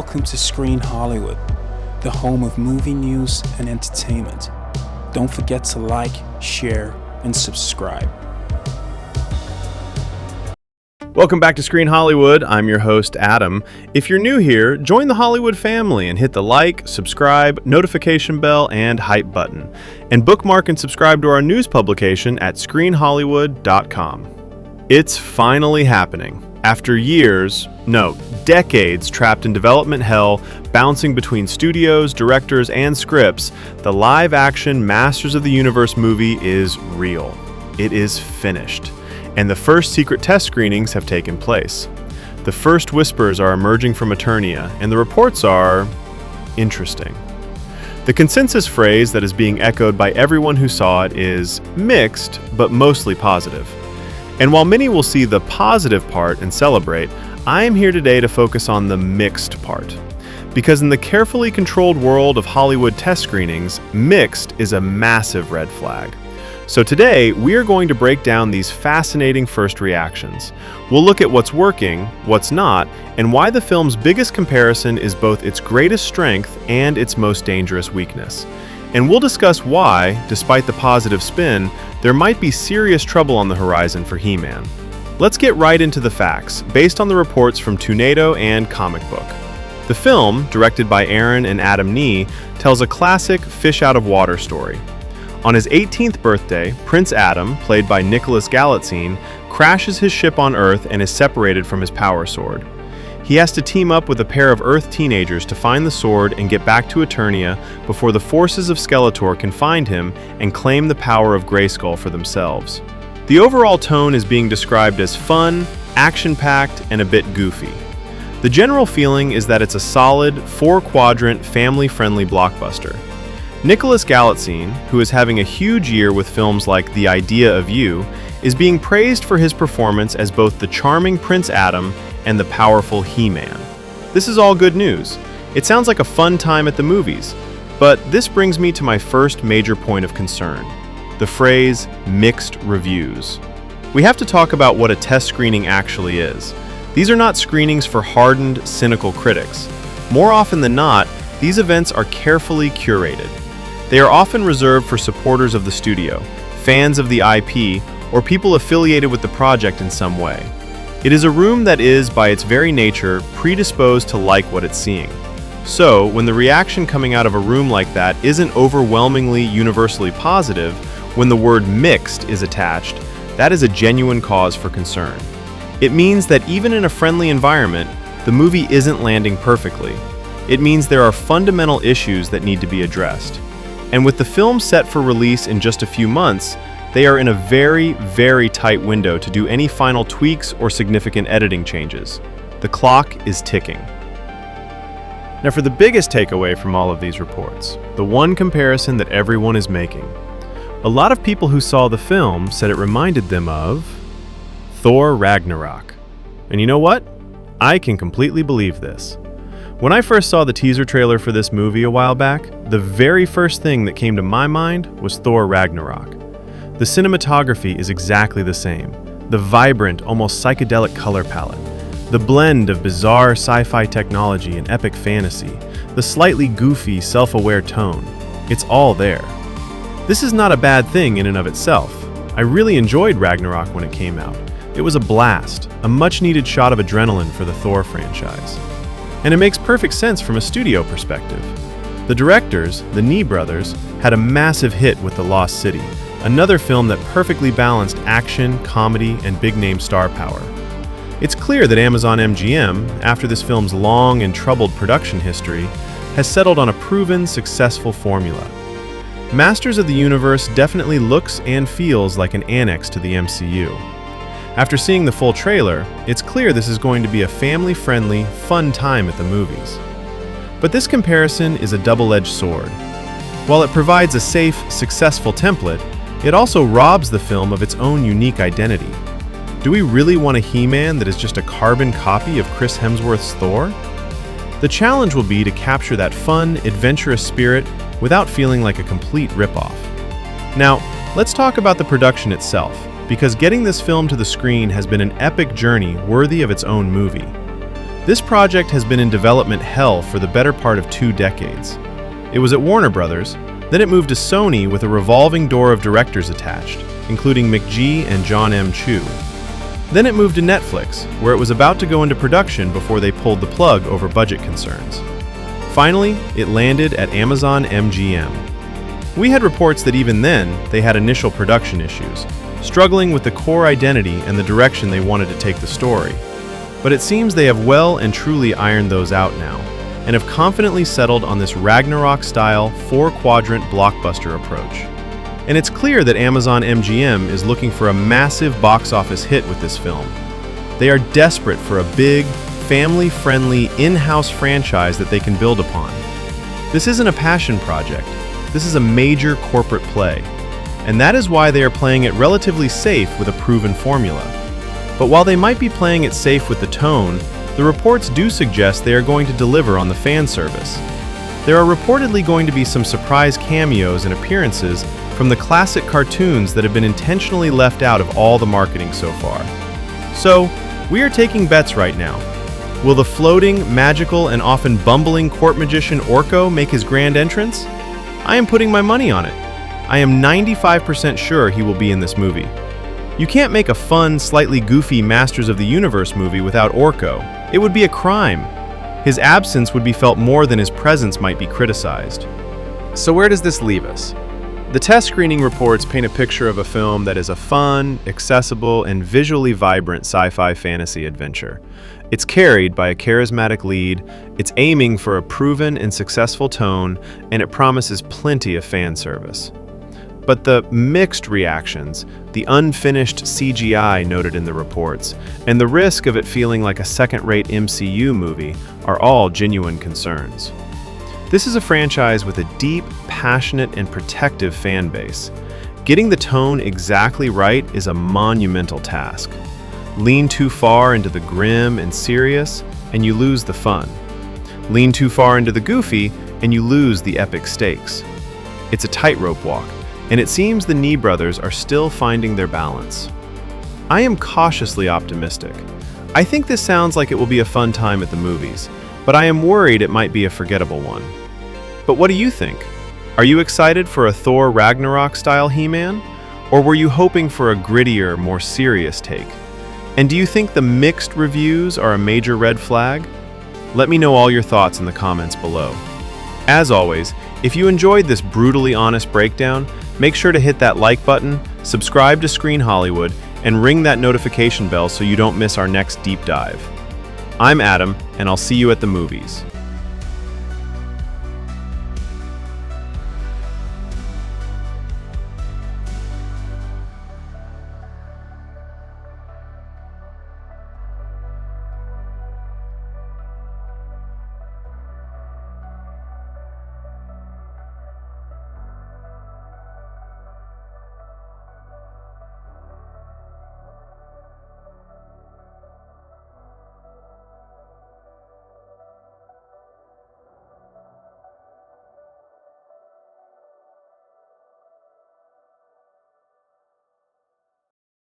welcome to Screen Hollywood, the home of movie news and entertainment. Don't forget to like, share, and subscribe. Welcome back to Screen Hollywood. I'm your host, Adam. If you're new here, join the Hollywood family and hit the like, subscribe, notification bell, and hype button. And bookmark and subscribe to our news publication at screenhollywood.com. It's finally happening. After years, no, decades trapped in development hell, bouncing between studios, directors, and scripts, the live-action Masters of the Universe movie is real. It is finished. And the first secret test screenings have taken place. The first whispers are emerging from Eternia, and the reports are interesting. The consensus phrase that is being echoed by everyone who saw it is mixed, but mostly positive. And while many will see the positive part and celebrate, I am here today to focus on the mixed part. Because in the carefully controlled world of Hollywood test screenings, mixed is a massive red flag. So today, we are going to break down these fascinating first reactions. We'll look at what's working, what's not, and why the film's biggest comparison is both its greatest strength and its most dangerous weakness. And we'll discuss why, despite the positive spin, there might be serious trouble on the horizon for He-Man. Let's get right into the facts, based on the reports from Tornado and Comic Book. The film, directed by Aaron and Adam Nee, tells a classic fish-out-of-water story. On his 18th birthday, Prince Adam, played by Nicholas Galitzine, crashes his ship on Earth and is separated from his power sword. He has to team up with a pair of Earth teenagers to find the sword and get back to Eternia before the forces of Skeletor can find him and claim the power of Grayskull for themselves. The overall tone is being described as fun, action-packed, and a bit goofy. The general feeling is that it's a solid, four-quadrant, family-friendly blockbuster. Nicholas Galitzine, who is having a huge year with films like The Idea of You, is being praised for his performance as both the charming Prince Adam and the powerful He-Man. This is all good news. It sounds like a fun time at the movies, but this brings me to my first major point of concern: the phrase mixed reviews. We have to talk about what a test screening actually is. These are not screenings for hardened, cynical critics. More often than not, these events are carefully curated. They are often reserved for supporters of the studio, fans of the IP, or people affiliated with the project in some way. It is a room that is, by its very nature, predisposed to like what it's seeing. So, when the reaction coming out of a room like that isn't overwhelmingly universally positive, when the word mixed is attached, that is a genuine cause for concern. It means that even in a friendly environment, the movie isn't landing perfectly. It means there are fundamental issues that need to be addressed. And with the film set for release in just a few months, they are in a very, very tight window to do any final tweaks or significant editing changes. The clock is ticking. Now for the biggest takeaway from all of these reports, the one comparison that everyone is making. A lot of people who saw the film said it reminded them of Thor Ragnarok. And you know what? I can completely believe this. When I first saw the teaser trailer for this movie a while back, the very first thing that came to my mind was Thor Ragnarok. The cinematography is exactly the same. The vibrant, almost psychedelic color palette. The blend of bizarre sci-fi technology and epic fantasy. The slightly goofy, self-aware tone. It's all there. This is not a bad thing in and of itself. I really enjoyed Ragnarok when it came out. It was a blast, a much-needed shot of adrenaline for the Thor franchise. And it makes perfect sense from a studio perspective. The directors, the Nee brothers, had a massive hit with The Lost City, another film that perfectly balanced action, comedy, and big-name star power. It's clear that Amazon MGM, after this film's long and troubled production history, has settled on a proven, successful formula. Masters of the Universe definitely looks and feels like an annex to the MCU. After seeing the full trailer, it's clear this is going to be a family-friendly, fun time at the movies. But this comparison is a double-edged sword. While it provides a safe, successful template, it also robs the film of its own unique identity. Do we really want a He-Man that is just a carbon copy of Chris Hemsworth's Thor? The challenge will be to capture that fun, adventurous spirit without feeling like a complete ripoff. Now, let's talk about the production itself, because getting this film to the screen has been an epic journey worthy of its own movie. This project has been in development hell for the better part of 2 decades. It was at Warner Brothers, then it moved to Sony with a revolving door of directors attached, including McG and John M. Chu. Then it moved to Netflix, where it was about to go into production before they pulled the plug over budget concerns. Finally, it landed at Amazon MGM. We had reports that even then, they had initial production issues, struggling with the core identity and the direction they wanted to take the story. But it seems they have well and truly ironed those out now, and have confidently settled on this Ragnarok-style 4-quadrant blockbuster approach. And it's clear that Amazon MGM is looking for a massive box office hit with this film. They are desperate for a big, family-friendly, in-house franchise that they can build upon. This isn't a passion project. This is a major corporate play. And that is why they are playing it relatively safe with a proven formula. But while they might be playing it safe with the tone, the reports do suggest they are going to deliver on the fan service. There are reportedly going to be some surprise cameos and appearances from the classic cartoons that have been intentionally left out of all the marketing so far. So, we are taking bets right now. Will the floating, magical, and often bumbling court magician Orko make his grand entrance? I am putting my money on it. I am 95% sure he will be in this movie. You can't make a fun, slightly goofy Masters of the Universe movie without Orko. It would be a crime. His absence would be felt more than his presence might be criticized. So where does this leave us? The test screening reports paint a picture of a film that is a fun, accessible, and visually vibrant sci-fi fantasy adventure. It's carried by a charismatic lead, it's aiming for a proven and successful tone, and it promises plenty of fan service. But the mixed reactions, the unfinished CGI noted in the reports, and the risk of it feeling like a second-rate MCU movie are all genuine concerns. This is a franchise with a deep, passionate, and protective fan base. Getting the tone exactly right is a monumental task. Lean too far into the grim and serious, and you lose the fun. Lean too far into the goofy, and you lose the epic stakes. It's a tightrope walk, and it seems the Nee brothers are still finding their balance. I am cautiously optimistic. I think this sounds like it will be a fun time at the movies, but I am worried it might be a forgettable one. But what do you think? Are you excited for a Thor Ragnarok style He-Man? Or were you hoping for a grittier, more serious take? And do you think the mixed reviews are a major red flag? Let me know all your thoughts in the comments below. As always, if you enjoyed this brutally honest breakdown, make sure to hit that like button, subscribe to Screen Hollywood, and ring that notification bell so you don't miss our next deep dive. I'm Adam, and I'll see you at the movies.